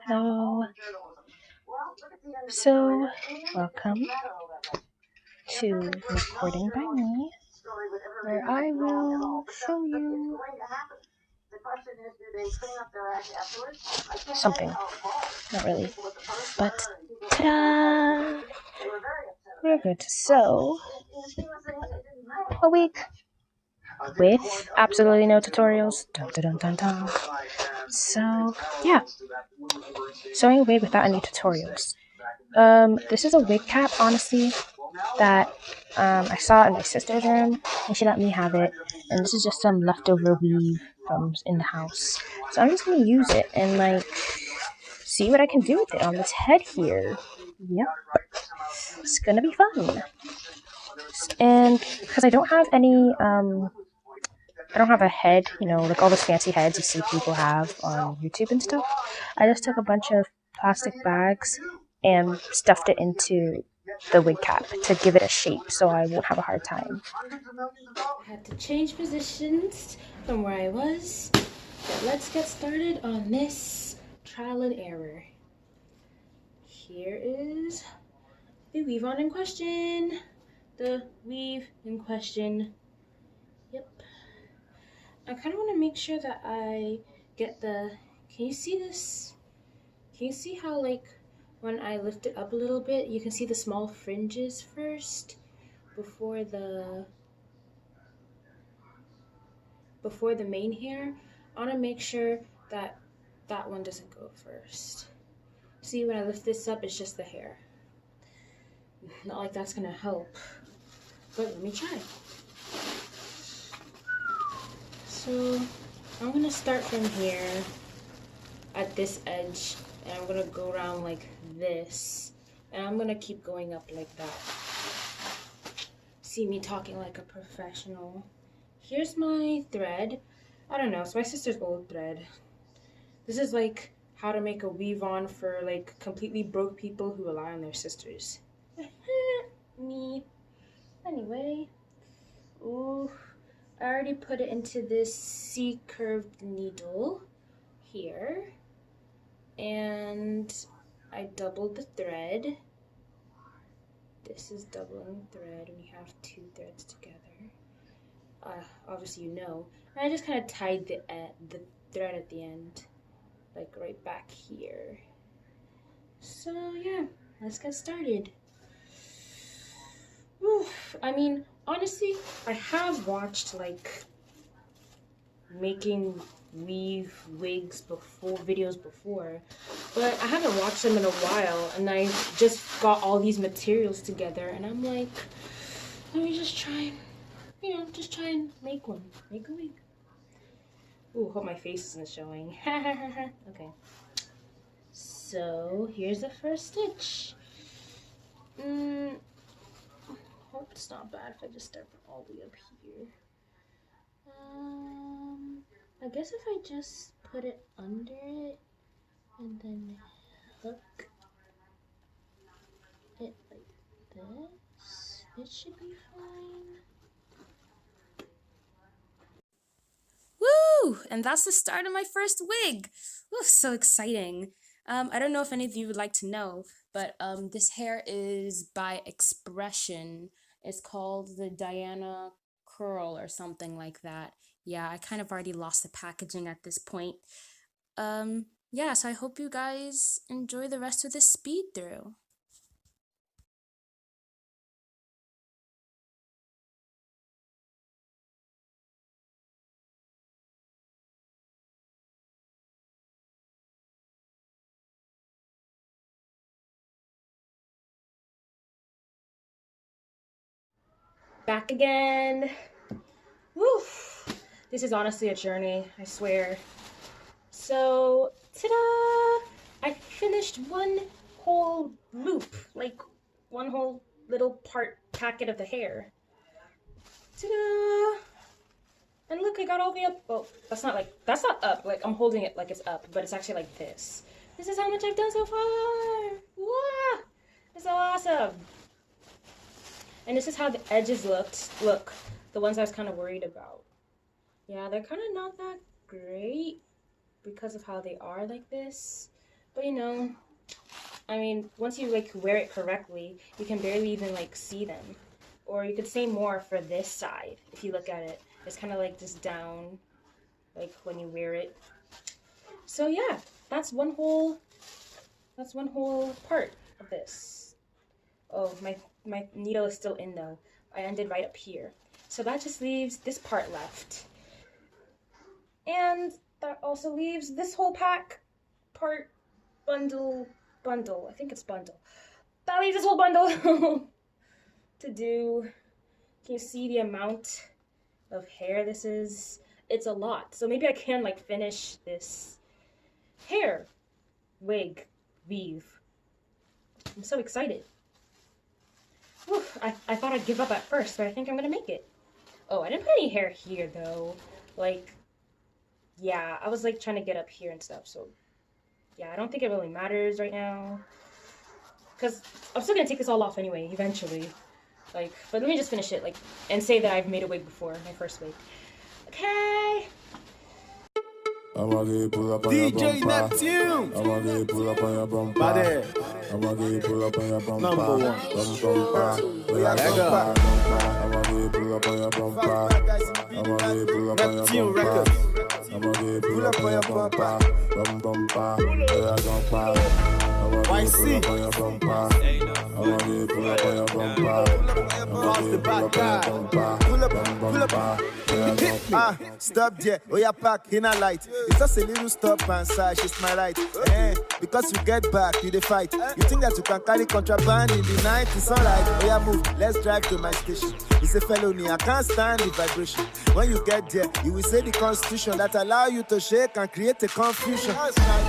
Hello. So, welcome to Recording by Me, where I will show you something. Not really. But, ta-da! We're good. So, a week with absolutely no tutorials. Dun, dun, dun, dun, dun. So, yeah. Sewing a wig without any tutorials. This is a wig cap, honestly, that I saw in my sister's room, and she let me have it. And this is just some leftover weave from in the house. So I'm just gonna use it and like see what I can do with it on this head here. Yep, it's gonna be fun. And because I don't have any I don't have a head, like all those fancy heads you see people have on YouTube and stuff. I just took a bunch of plastic bags and stuffed it into the wig cap to give it a shape so I won't have a hard time. I had to change positions from where I was, but let's get started on this trial and error. Here is the weave on in question. The weave in question. Yep. I kind of want to make sure that I get can you see this? Can you see how when I lift it up a little bit, you can see the small fringes first before the main hair? I want to make sure that that one doesn't go first. See, when I lift this up, it's just the hair. Not like that's gonna help, but let me try. So I'm gonna start from here at this edge, and I'm gonna go around like this, and I'm gonna keep going up like that. See me talking like a professional. Here's my thread. I don't know, it's my sister's old thread. This is like how to make a weave on for like completely broke people who rely on their sisters. Me. Anyway. Ooh. I already put it into this C-curved needle here. And I doubled the thread. This is doubling thread when you have two threads together. Obviously you know. And I just kind of tied the thread at the end, like right back here. So yeah, let's get started. Oof, I mean, honestly, I have watched like making weave wigs videos before, but I haven't watched them in a while, and I just got all these materials together, and I'm like, let me just try, just try and make a wig. Ooh, hope my face isn't showing. Okay. So here's the first stitch. Hope it's not bad if I just start from all the way up here. I guess if I just put it under it and then hook it like this, it should be fine. Woo! And that's the start of my first wig. Woo, so exciting. I don't know if any of you would like to know, but this hair is by X-Pression. It's called the Diana curl or something like that. Yeah, I kind of already lost the packaging at this point. Yeah, so I hope you guys enjoy the rest of this speed through. Back again. Woo! This is honestly a journey, I swear. So, ta-da! I finished one whole loop, like one whole little packet of the hair. Ta-da! And look, I got all the way up. Well, that's not up. Like, I'm holding it like it's up, but it's actually like this. This is how much I've done so far. Wow! It's so awesome. And this is how the edges looked. Look, the ones I was kind of worried about. Yeah, they're kind of not that great. because of how they are like this. But you know, I mean, once you like wear it correctly, you can barely even like see them. Or you could say more for this side. If you look at it, it's kind of like just down, like when you wear it. So yeah, that's one whole part of this. Oh, my needle is still in though. I ended right up here. So that just leaves this part left. And that also leaves this whole part, bundle. I think it's bundle. That leaves this whole bundle to do. Can you see the amount of hair this is? It's a lot. So maybe I can like finish this hair wig weave. I'm so excited. Whew, I thought I'd give up at first, but I think I'm gonna make it. Oh, I didn't put any hair here though. Like, yeah, I was like trying to get up here and stuff, so yeah, I don't think it really matters right now. Because I'm still gonna take this all off anyway, eventually. Like, but let me just finish it, like, and say that I've made a wig before, my first wig. Okay. DJ Neptune. Pull up on your bumper. I'ma get you pull up on your bumper. Number one. Leg up. I'ma get you pull up on your bumper. I'ma get you pull up on your Neptune bumper. Records. I'ma get you pull up on your bumper. Bumper. YC. Pull up on your bumper. I'ma get you pull up on your bumper. Cross the back guy. Pull up. Stop there. Oh, yeah, pack in a light. It's just a little stop and side. She's my right. Because you get back, you the fight. You think that you can carry contraband in the night? It's alright. Oh, yeah, move. Let's drive to my station. It's a felony. I can't stand the vibration. When you get there, you will say the constitution that allow you to shake and create a confusion.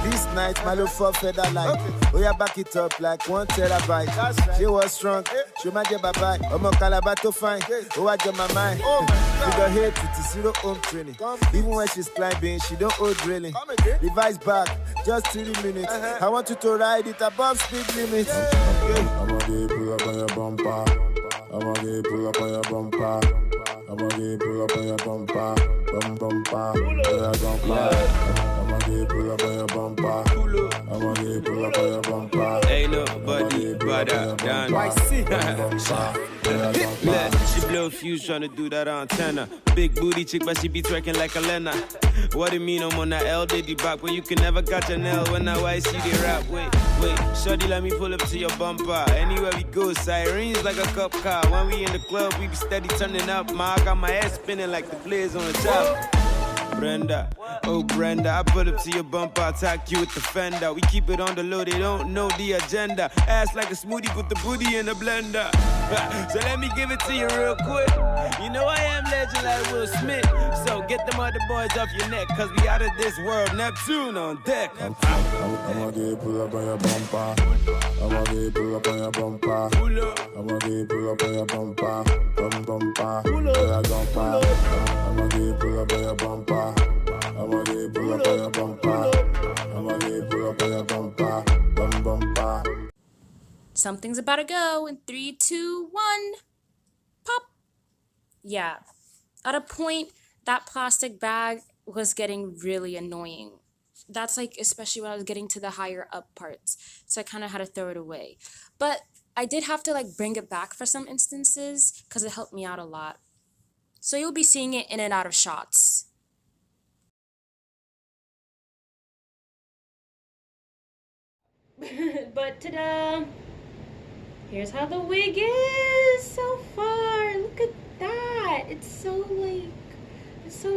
This night, my love for feather light. Oh, yeah, back it up like 1 terabyte. She was strong. She might get bye-bye. I'm a calabato fine. Oh, I get my mind. We got here to 0 home training. Even when she's climbing, she don't hold drilling. Revise back, just 3 minutes. I want you to ride it above speed limits. I'ma get you pull up on your bumper. I'ma get you pull up on your bumper. I'ma get you pull up on your bumper. Bumper. I'ma get you pull up on your bumper. I'ma get you pull up on your bumper. Ain't nobody but Dan. She blow a fuse trying to do that antenna. Big booty chick, but she be twerking like a Lena. What do you mean I'm on that L Diddy back when you can never catch an L when I see the rap? Wait, shorty, let me pull up to your bumper. Anywhere we go, sirens like a cop car. When we in the club, we be steady turning up. I got my head spinning like the players on the top. Brenda, oh Brenda, I pull up to your bumper, attack you with the fender. We keep it on the low, they don't know the agenda. Ass like a smoothie, put the booty in the blender. So let me give it to you real quick. You know I am legend like Will Smith. So get them other boys off your neck, cause we out of this world. Neptune on deck. I'ma get you pull up on your bumper. I'ma get you pull up on your bumper. I'ma get you pull up on your bumper. Bumper. I'ma get you pull up on your bumper. I'ma get you pull up on your bumper. I'ma get you pull up on your bumper. Bumper. Something's about to go in 3, 2, 1. Pop. Yeah. At a point, that plastic bag was getting really annoying. That's like, especially when I was getting to the higher up parts. So I kind of had to throw it away. But I did have to like bring it back for some instances because it helped me out a lot. So you'll be seeing it in and out of shots. But ta-da! Here's how the wig is so far. Look at that. It's so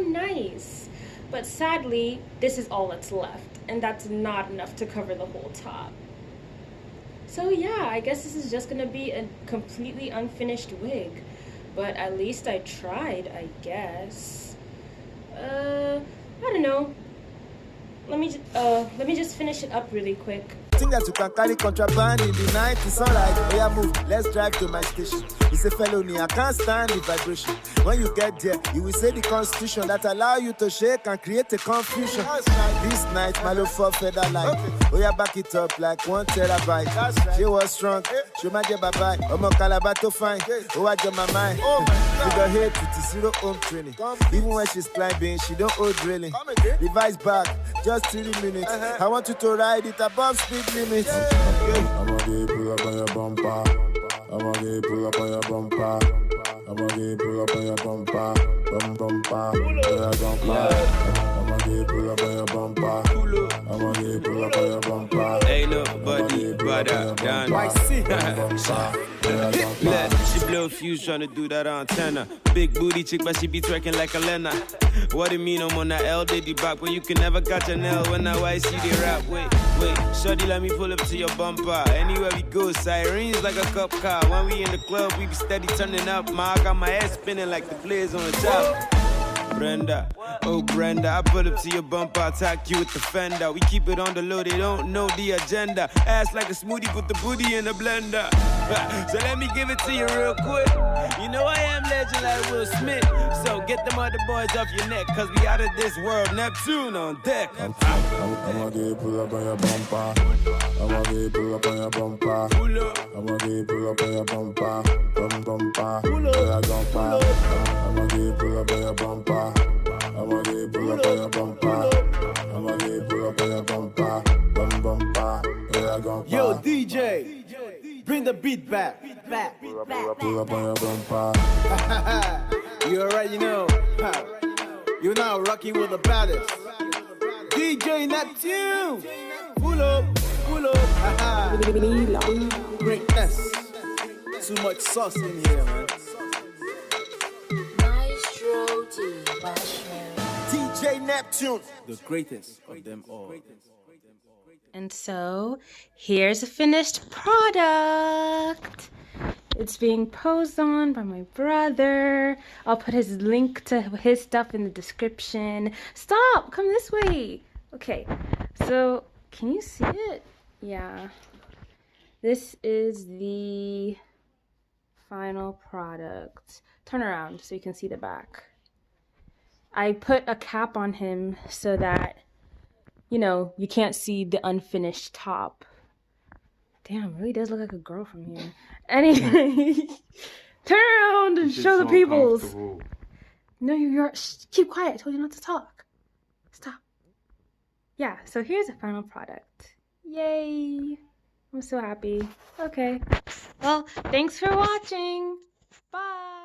nice. But sadly, this is all that's left, and that's not enough to cover the whole top. So yeah, I guess this is just gonna be a completely unfinished wig. But at least I tried, I guess. I don't know. Let me just finish it up really quick. Think that you can carry contraband in the night? It's alright. Oh, yeah, move. Let's drive to my station. It's a felony. I can't stand the vibration. When you get there, you will say the constitution that allow you to shake and create a confusion. This night, my love for feather light. Oh, yeah, back it up like 1 terabyte. She was strong. Show my bye bye. I'm a calabato fine. Oh, I got my mind. She got head to zero home training. Even when she's climbing, she don't owe drilling. Device back, just 3 minutes. I want you to ride it above speed limits. I'ma get pull up on your bumper. I'ma get pull up on your bumper. I'ma get pull up on your bumper. Bumper. Yeah, bumper. I'ma get pull up on your bumper. I'ma get pull up on your bumper. Ain't nobody but Dan. She blow a fuse tryna do that antenna. Big booty chick, but she be twerking like a Lena. What it mean I'm on that L Diddy back, but you can never catch an L when I see the rap. Wait, shorty, let me pull up to your bumper. Anywhere we go, sirens like a cop car. When we in the club, we be steady turning up. Ma, I got my head spinning like the players on the top. Brenda, oh Brenda, I pull up to your bumper, attack you with the fender. We keep it on the low, they don't know the agenda. Ass like a smoothie, put the booty in the blender. So let me give it to you real quick. You know I am legend like Will Smith. So get them other boys off your neck, cause we out of this world. Neptune on deck. I'ma get pull up on your bumper. I'ma get pull up on your bumper. I'ma get pull up on your bumper. Bumper. Yeah, bumper. I'ma get pull up on your bumper. I'ma get pull up on your bumper. I'ma get pull up on your bumper. Bumper. Yeah, bumper. Yo, DJ, bring the beat back. Pull up on your bumper. You already know. You're now rocking with the baddest. DJ Neptune. Pull up. Greatness. Too much sauce in here, man. DJ Neptune, the greatest of them all. And so, here's a finished product. It's being posed on by my brother. I'll put his link to his stuff in the description. Stop! Come this way! Okay, so, can you see it? Yeah. This is the final product. Turn around so you can see the back. I put a cap on him so that, you can't see the unfinished top. Damn, really does look like a girl from here. Anyway, turn around and show the peoples. No, you're keep quiet. I told you not to talk. Stop. Yeah, so here's the final product. Yay. I'm so happy. Okay. Well, thanks for watching. Bye.